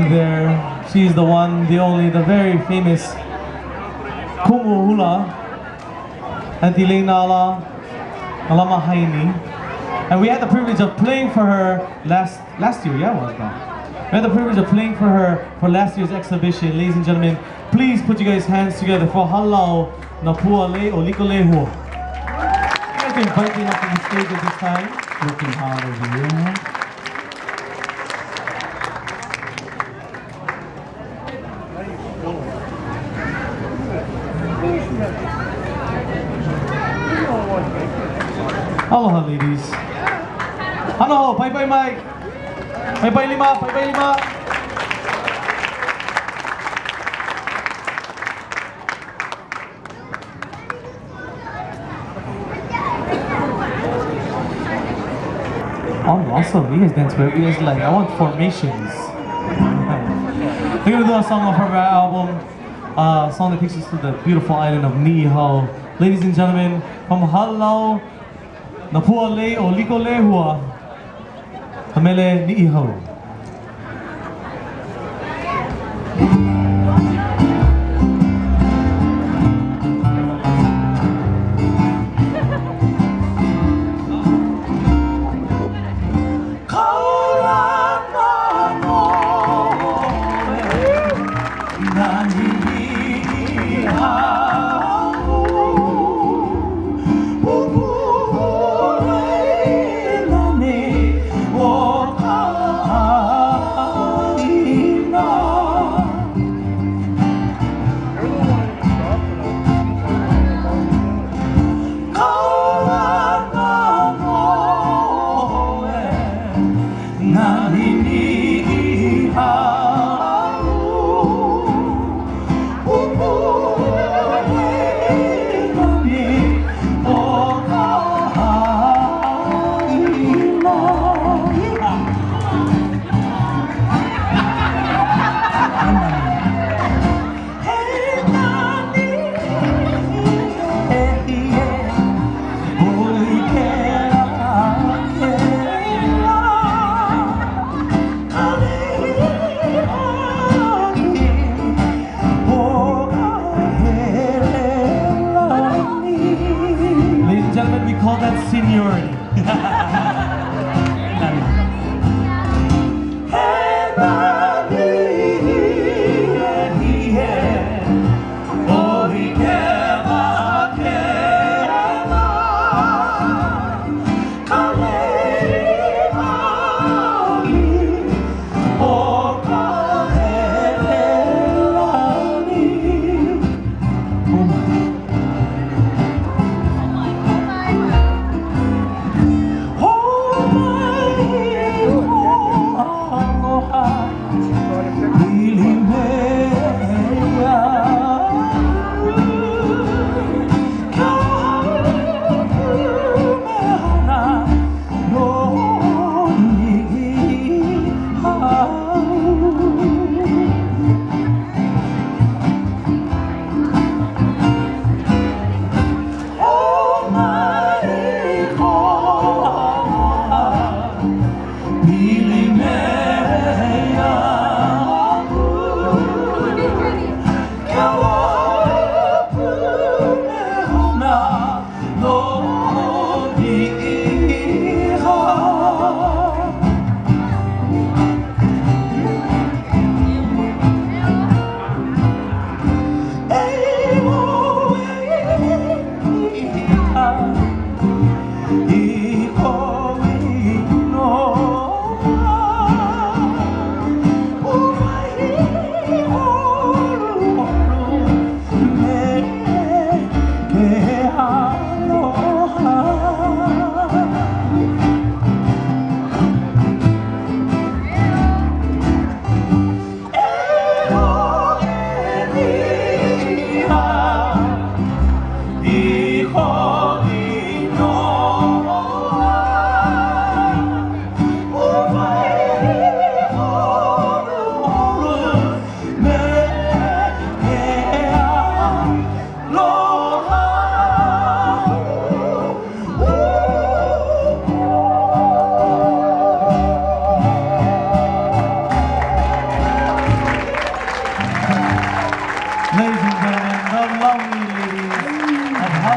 there. She's the one, the only, the very famous Hula and Nala Alama Haini. And we had the privilege of playing for her last year, yeah, was that? We had the privilege of playing for her for last year's exhibition. Ladies and gentlemen, please put you guys' hands together for Halau na Pualei o Likolehua. You guys can invite them up on the stage at this time. Looking hard over here. Aloha, ladies. Ano, bye-bye, Mike. Bye-bye, Lima. Bye-bye, Lima. Oh, awesome. You guys dance well. You guys like, I want formations. We're gonna do a song off of our album. A song that takes us to the beautiful island of Ihau. Ladies and gentlemen, from Halau na Pualei o Likolehua, Hamele ni ihau.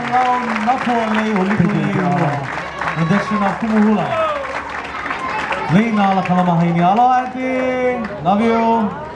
Halau na Pualei o Likolehua. Addiction of Hula. Lei nala kalamahaini. Aloha, auntie. Love you.